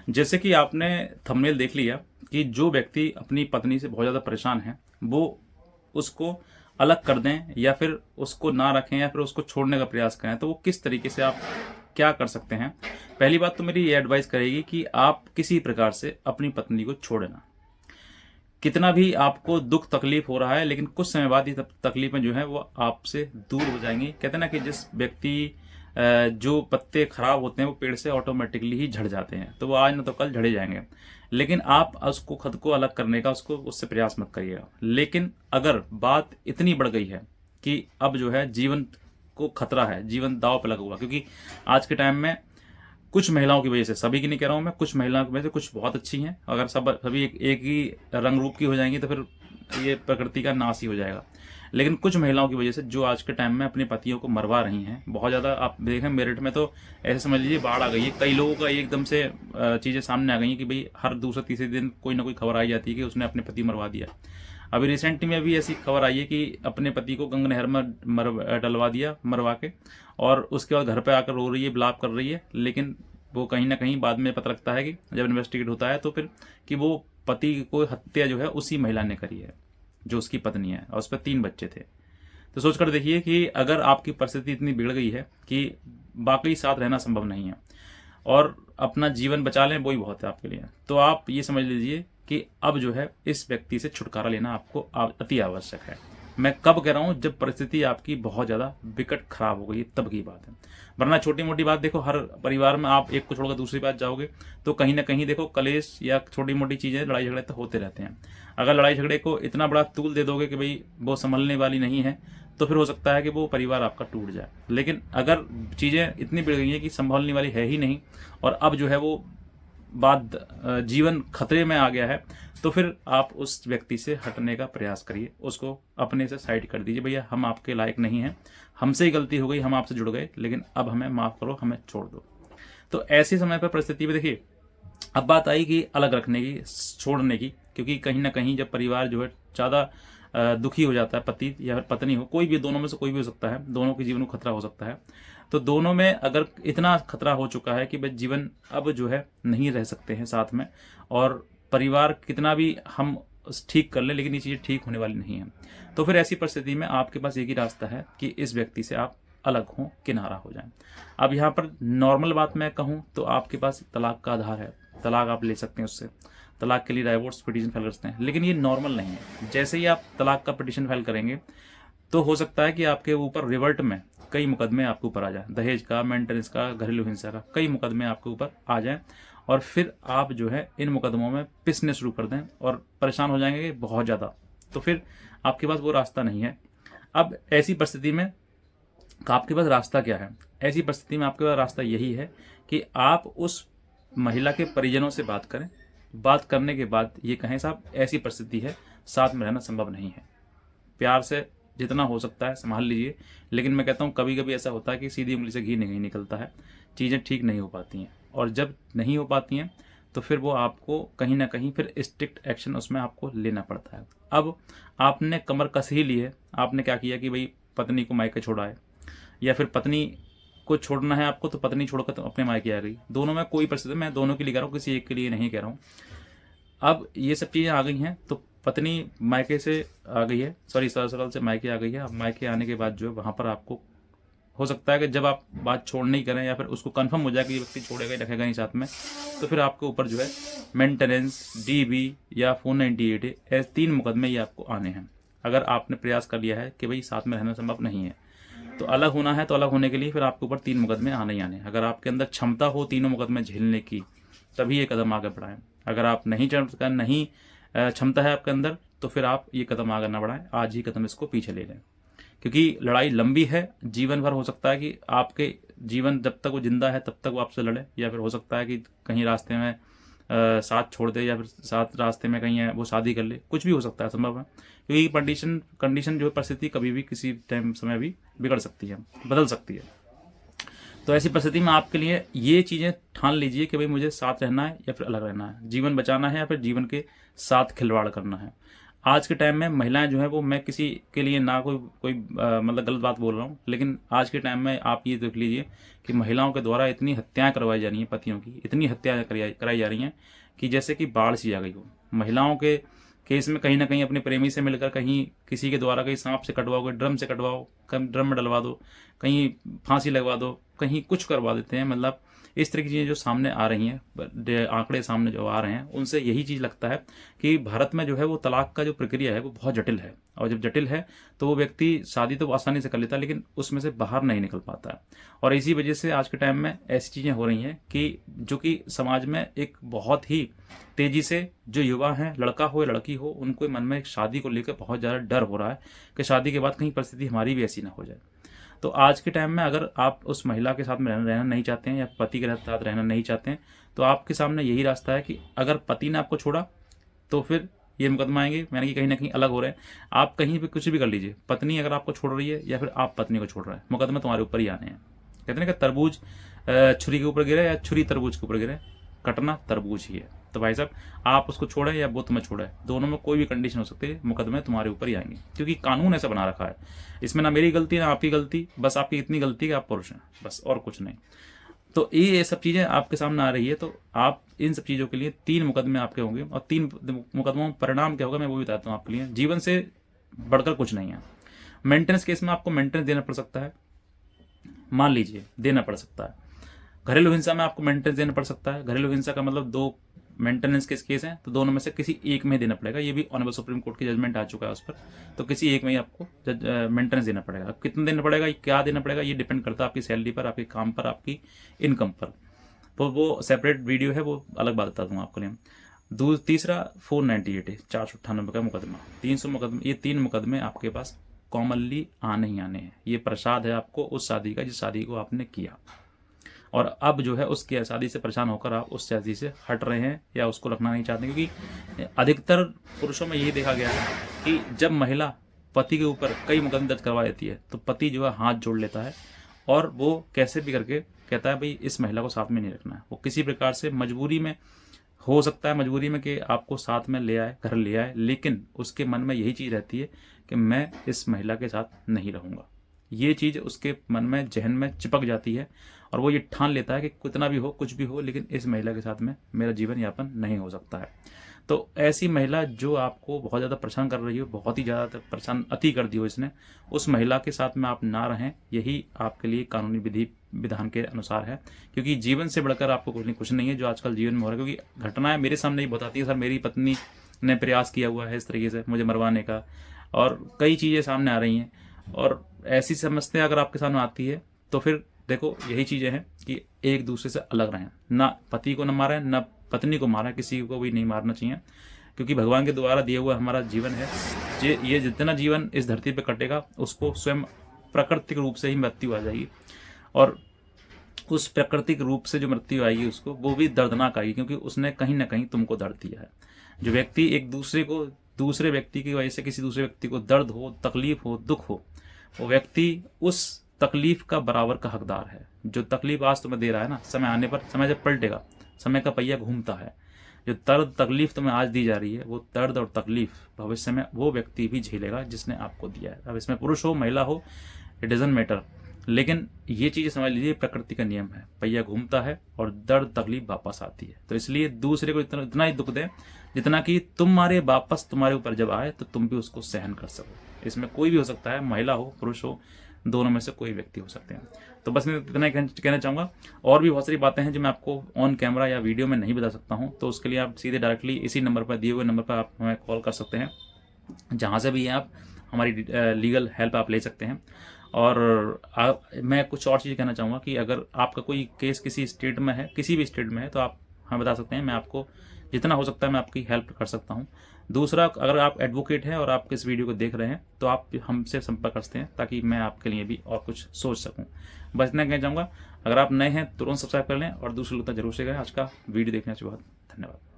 जैसे कि आपने थंबनेल देख लिया कि जो व्यक्ति अपनी पत्नी से बहुत ज़्यादा परेशान है वो उसको अलग कर दें या फिर उसको ना रखें या फिर उसको छोड़ने का प्रयास करें, तो वो किस तरीके से आप क्या कर सकते हैं। पहली बात तो मेरी ये एडवाइस करेगी कि आप किसी प्रकार से अपनी पत्नी को छोड़े ना। कितना भी आपको दुख तकलीफ हो रहा है, लेकिन कुछ समय बाद ये तकलीफें जो है वो आपसे दूर हो जाएंगी। कहते हैं ना कि जिस व्यक्ति जो पत्ते खराब होते हैं वो पेड़ से ऑटोमेटिकली ही झड़ जाते हैं, तो वो आज न तो कल झड़े जाएंगे। लेकिन आप उसको खुद को अलग करने का उसको उससे प्रयास मत करिएगा। लेकिन अगर बात इतनी बढ़ गई है कि अब जो है जीवन को खतरा है, जीवन दांव पे लगा हुआ, क्योंकि आज के टाइम में कुछ महिलाओं की वजह से, सभी की नहीं कह रहा हूँ मैं, कुछ महिलाओं की वजह से कुछ बहुत अच्छी हैं, अगर सभी एक ही रंग रूप की हो जाएंगी तो फिर ये प्रकृति का नाश ही हो जाएगा। लेकिन कुछ महिलाओं की वजह से जो आज के टाइम में अपने पतियों को मरवा रही हैं बहुत ज़्यादा, आप देखें मेरठ में तो ऐसे समझ लीजिए बाढ़ आ गई है। कई लोगों का एकदम से चीज़ें सामने आ गई हैं कि भाई हर दूसरे तीसरे दिन कोई ना कोई खबर आई जाती है कि उसने अपने पति मरवा दिया। अभी रिसेंट में भी ऐसी खबर आई है कि अपने पति को गंगा नहर में डलवा दिया मरवा के, और उसके बाद घर पे आकर रो रही है, बिलाप कर रही है। लेकिन वो कहीं ना कहीं बाद में पता लगता है कि जब इन्वेस्टिगेट होता है तो फिर कि वो पति को हत्या जो है उसी महिला ने करी है जो उसकी पत्नी है, और उस पर 3 बच्चे थे। तो सोच कर देखिए कि अगर आपकी परिस्थिति इतनी बिगड़ गई है कि बाकी साथ रहना संभव नहीं है और अपना जीवन बचा लें वो ही बहुत है आपके लिए, तो आप ये समझ लीजिए कि अब जो है इस व्यक्ति से छुटकारा लेना आपको अति आवश्यक है। मैं कब कह रहा हूँ, जब परिस्थिति आपकी बहुत ज़्यादा विकट खराब हो गई तब की बात है। वरना छोटी मोटी बात देखो, हर परिवार में आप एक को छोड़कर दूसरी बात जाओगे तो कहीं ना कहीं देखो कलेश या छोटी मोटी चीज़ें लड़ाई झगड़े तो होते रहते हैं। अगर लड़ाई झगड़े को इतना बड़ा तूल दे दोगे कि भाई वो संभलने वाली नहीं है, तो फिर हो सकता है कि वो परिवार आपका टूट जाए। लेकिन अगर चीज़ें इतनी बिगड़ गई हैं कि संभालने वाली है ही नहीं और अब जो है वो बात जीवन खतरे में आ गया है, तो फिर आप उस व्यक्ति से हटने का प्रयास करिए, उसको अपने से साइड कर दीजिए। भैया हम आपके लायक नहीं हैं, हमसे ही गलती हो गई, हम आपसे जुड़ गए, लेकिन अब हमें माफ़ करो, हमें छोड़ दो। तो ऐसे समय पर परिस्थिति में देखिए, अब बात आई कि अलग रखने की, छोड़ने की, क्योंकि कहीं ना कहीं जब परिवार जो है ज़्यादा दुखी हो जाता है, पति या फिर पत्नी हो, कोई भी दोनों में से कोई भी हो सकता है, दोनों के जीवन को खतरा हो सकता है। तो दोनों में अगर इतना खतरा हो चुका है कि भाई जीवन अब जो है नहीं रह सकते हैं साथ में, और परिवार कितना भी हम ठीक कर लें लेकिन ये चीज़ें ठीक होने वाली नहीं है, तो फिर ऐसी परिस्थिति में आपके पास एक ही रास्ता है कि इस व्यक्ति से आप अलग हों, किनारा हो जाएं। अब यहाँ पर नॉर्मल बात मैं कहूँ तो आपके पास तलाक का आधार है, तलाक आप ले सकते हैं उससे, तलाक के लिए डाइवोर्स पिटीशन फाइल कर सकते हैं। लेकिन ये नॉर्मल नहीं है। जैसे ही आप तलाक का पिटीशन फाइल करेंगे तो हो सकता है कि आपके ऊपर रिवर्ट में कई मुकदमे आपके ऊपर आ जाए, दहेज का, मेंटेनेंस का, घरेलू हिंसा का, कई मुकदमे आपके ऊपर आ जाएं, और फिर आप जो है इन मुकदमों में पिसने शुरू कर दें और परेशान हो जाएंगे बहुत ज़्यादा। तो फिर आपके पास वो रास्ता नहीं है। अब ऐसी परिस्थिति में आपके पास रास्ता क्या है? ऐसी परिस्थिति में आपके पास रास्ता यही है कि आप उस महिला के परिजनों से बात करें। बात करने के बाद ये कहें, साहब ऐसी परिस्थिति है, साथ में रहना संभव नहीं है, प्यार से जितना हो सकता है संभाल लीजिए। लेकिन मैं कहता हूँ कभी कभी ऐसा होता है कि सीधी उंगली से घी नहीं निकलता है, चीज़ें ठीक नहीं हो पाती हैं, और जब नहीं हो पाती हैं तो फिर वो आपको कहीं ना कहीं फिर स्ट्रिक्ट एक्शन उसमें आपको लेना पड़ता है। अब आपने कमर कस ही ली है, आपने क्या किया कि भाई पत्नी को मायके छोड़ाए, या फिर पत्नी को छोड़ना है आपको तो पत्नी छोड़कर तो अपने मायके आ गई। दोनों में कोई परिस्थिति, मैं दोनों के लिए कह रहा हूँ, किसी एक के लिए नहीं कह रहा हूँ। अब ये सब चीज़ें आ गई हैं तो पत्नी मायके से आ गई है, सॉरी ससुराल से मायके आ गई है। अब मायके आने के बाद जो है वहाँ पर आपको हो सकता है कि जब आप बात छोड़ने ही करें या फिर उसको कंफर्म हो जाए कि ये व्यक्ति छोड़ेगा ही रखेगा नहीं साथ में, तो फिर आपके ऊपर जो है मेंटेनेंस, डीबी या 498 ऐसे 3 मुकदमे ये आपको आने हैं। अगर आपने प्रयास कर लिया है कि भाई साथ में रहना संभव नहीं है, तो अलग होना है, तो अलग होने के लिए फिर आपके ऊपर 3 मुकदमे आने ही आने हैं। अगर आपके अंदर क्षमता हो तीनों मुकदमे झेलने की, तभी ये कदम आगे बढ़ाएं। अगर आप नहीं क्षमता है आपके अंदर, तो फिर आप ये कदम आगे ना बढ़ाएं, आज ही कदम इसको पीछे ले लें। क्योंकि लड़ाई लंबी है, जीवन भर हो सकता है कि आपके जीवन जब तक वो जिंदा है तब तक वो आपसे लड़े, या फिर हो सकता है कि कहीं रास्ते में साथ छोड़ दे, या फिर साथ रास्ते में कहीं वो शादी कर ले, कुछ भी हो सकता है, संभव है। क्योंकि कंडीशन जो है, परिस्थिति कभी भी किसी टाइम समय भी बिगड़ सकती है, बदल सकती है। तो ऐसी परिस्थिति में आपके लिए ये चीज़ें ठान लीजिए कि भाई मुझे साथ रहना है या फिर अलग रहना है, जीवन बचाना है या फिर जीवन के साथ खिलवाड़ करना है। आज के टाइम में महिलाएं जो है वो, मैं किसी के लिए ना कोई मतलब गलत बात बोल रहा हूँ, लेकिन आज के टाइम में आप ये देख लीजिए कि महिलाओं के द्वारा इतनी हत्याएं करवाई जा रही हैं, पतियों की इतनी हत्याएं कराई जा रही हैं कि जैसे कि बाढ़ सी आ गई हो। महिलाओं के केस में कहीं ना कहीं अपने प्रेमी से मिलकर कहीं किसी के द्वारा कहीं सांप से कटवाओ, कहीं ड्रम से कटवाओ, कहीं ड्रम में डलवा दो, कहीं फांसी लगवा दो, कहीं कुछ करवा देते हैं। मतलब इस तरह की चीज़ें जो सामने आ रही हैं, आंकड़े सामने जो आ रहे हैं, उनसे यही चीज़ लगता है कि भारत में जो है वो तलाक का जो प्रक्रिया है वो बहुत जटिल है। और जब जटिल है तो वो व्यक्ति शादी तो आसानी से कर लेता है, लेकिन उसमें से बाहर नहीं निकल पाता है। और इसी वजह से आज के टाइम में ऐसी चीज़ें हो रही हैं कि जो कि समाज में एक बहुत ही तेजी से जो युवा हैं, लड़का हो या लड़की हो, उनको मन में एक शादी को लेकर बहुत ज़्यादा डर हो रहा है कि शादी के बाद कहीं परिस्थिति हमारी भी ऐसी ना हो जाए। तो आज के टाइम में अगर आप उस महिला के साथ में रहना नहीं चाहते हैं या पति के साथ रहना नहीं चाहते हैं, तो आपके सामने यही रास्ता है कि अगर पति ने आपको छोड़ा तो फिर ये मुकदमा आएंगे, यानी कि कहीं ना कहीं अलग हो रहे हैं। आप कहीं भी कुछ भी कर लीजिए, पत्नी अगर आपको छोड़ रही है या फिर आप पत्नी को छोड़ रहे हैं, मुकदमे तुम्हारे ऊपर ही आने हैं। कहते हैं कि तरबूज छुरी के ऊपर गिरे या छुरी तरबूज के ऊपर गिरे, कटना तरबूज ही है। तो भाई साहब, आप उसको छोड़ें या वो तुम्हें छोड़े, दोनों में कोई भी कंडीशन हो सकती है, मुकदमे तुम्हारे ऊपर ही आएंगे, क्योंकि कानून ऐसा बना रखा है। इसमें ना मेरी गलती ना आपकी गलती, बस आपकी इतनी गलती कि आप पुरुष हैं, बस, और कुछ नहीं। तो ये सब चीज़ें आपके सामने आ रही है, तो आप इन सब चीज़ों के लिए 3 मुकदमे आपके होंगे, और 3 मुकदमों में परिणाम क्या होगा मैं वो भी बताता हूँ आपके लिए। जीवन से बढ़कर कुछ नहीं है। मेंटेनेंस केस में आपको मेंटेनेंस देना पड़ सकता है, मान लीजिए देना पड़ सकता है। घरेलू हिंसा में आपको मेंटेनेंस देना पड़ सकता है। घरेलू हिंसा का मतलब 2 मेंटेनेंस के केस हैं, तो दोनों में से किसी एक में देना पड़ेगा। ये भी ऑनरेबल सुप्रीम कोर्ट की जजमेंट आ चुका है उस पर, तो किसी एक में ही आपको मेंटेनेंस देना पड़ेगा। अब कितना देना पड़ेगा, क्या देना पड़ेगा, ये डिपेंड करता है आपकी सैलरी पर, आपके काम पर, आपकी इनकम पर। तो वो सेपरेट वीडियो है, वो अलग बात बता दूंगा आपको लिए। तीसरा 498 है, 498 का मुकदमा, 300 मुकदमे, ये 3 मुकदमे आपके पास कॉमनली आने ही आने हैं। ये प्रसाद है आपको उस शादी का जिस शादी को आपने किया, और अब जो है उसकी शादी से परेशान होकर आप उस शादी से हट रहे हैं या उसको रखना नहीं चाहते। क्योंकि अधिकतर पुरुषों में यही देखा गया है कि जब महिला पति के ऊपर कई मुकदमे दर्ज करवा देती है तो पति जो है हाथ जोड़ लेता है और वो कैसे भी करके कहता है भाई इस महिला को साथ में नहीं रखना है। वो किसी प्रकार से मजबूरी में, हो सकता है मजबूरी में कि आपको साथ में ले आए, घर ले आए, लेकिन उसके मन में यही चीज़ रहती है कि मैं इस महिला के साथ नहीं रहूँगा। ये चीज़ उसके मन में, जहन में चिपक जाती है, और वो ये ठान लेता है कि कितना भी हो, कुछ भी हो, लेकिन इस महिला के साथ में मेरा जीवन यापन नहीं हो सकता है। तो ऐसी महिला जो आपको बहुत ज़्यादा परेशान कर रही हो, बहुत ही ज़्यादा परेशान अति कर दी हो इसने, उस महिला के साथ में आप ना रहें, यही आपके लिए कानूनी विधि विधान के अनुसार है। क्योंकि जीवन से बढ़कर आपको कुछ नहीं है जो आजकल जीवन में हो रहा है। क्योंकि घटनाएं मेरे सामने ही बताती है, सर मेरी पत्नी ने प्रयास किया हुआ है इस तरीके से मुझे मरवाने का, और कई चीज़ें सामने आ रही हैं। और ऐसी समस्या अगर आपके सामने आती है तो फिर देखो यही चीज़ें हैं कि एक दूसरे से अलग रहें, ना पति को न मारें, ना पत्नी को मारें, किसी को भी नहीं मारना चाहिए। क्योंकि भगवान के द्वारा दिया हुआ हमारा जीवन है, ये जितना जीवन इस धरती पे कटेगा उसको स्वयं प्राकृतिक रूप से ही मृत्यु आ जाएगी, और उस प्राकृतिक रूप से जो मृत्यु आएगी उसको, वो भी दर्दनाक आएगी, क्योंकि उसने कहीं ना कहीं तुमको दर्द दिया है। जो व्यक्ति एक दूसरे को, दूसरे व्यक्ति की वजह से किसी दूसरे व्यक्ति को दर्द हो, तकलीफ हो, दुख हो, वो व्यक्ति उस तकलीफ का बराबर का हकदार है। जो तकलीफ आज तुम्हें दे रहा है ना, समय आने पर, समय जब पलटेगा, समय का पहिया घूमता है, जो दर्द तकलीफ तुम्हें आज दी जा रही है, वो दर्द और तकलीफ भविष्य में वो व्यक्ति भी झेलेगा जिसने आपको दिया है। अब इसमें पुरुष हो महिला हो, इट डजंट मैटर, लेकिन ये चीज़ समझ लीजिए प्रकृति का नियम है, पहिया घूमता है और दर्द तकलीफ वापस आती है। तो इसलिए दूसरे को इतना ही दुख दें जितना कि तुम्हारे वापस तुम्हारे ऊपर जब आए तो तुम भी उसको सहन कर सको। इसमें कोई भी हो सकता है, महिला हो पुरुष हो, दोनों में से कोई व्यक्ति हो सकते हैं। तो बस मैं इतना ही कहना चाहूँगा। और भी बहुत सारी बातें हैं जो मैं आपको ऑन कैमरा या वीडियो में नहीं बता सकता हूँ, तो उसके लिए आप सीधे डायरेक्टली इसी नंबर पर, दिए हुए नंबर पर आप हमें कॉल कर सकते हैं, जहाँ से भी आप हमारी लीगल हेल्प आप ले सकते हैं। और मैं कुछ और चीज़ कहना चाहूँगा कि अगर आपका कोई केस किसी स्टेट में है, किसी भी स्टेट में है, तो आप हमें बता सकते हैं, मैं आपको जितना हो सकता है मैं आपकी हेल्प कर सकता हूँ। दूसरा, अगर आप एडवोकेट हैं और आप इस वीडियो को देख रहे हैं तो आप हमसे संपर्क कर सकते हैं, ताकि मैं आपके लिए भी और कुछ सोच सकूं। बस इतना कहना चाहूँगा। अगर आप नए हैं तुरंत सब्सक्राइब कर लें और दूसरे लोग तक जरूर से गए। आज का वीडियो देखने से बहुत धन्यवाद।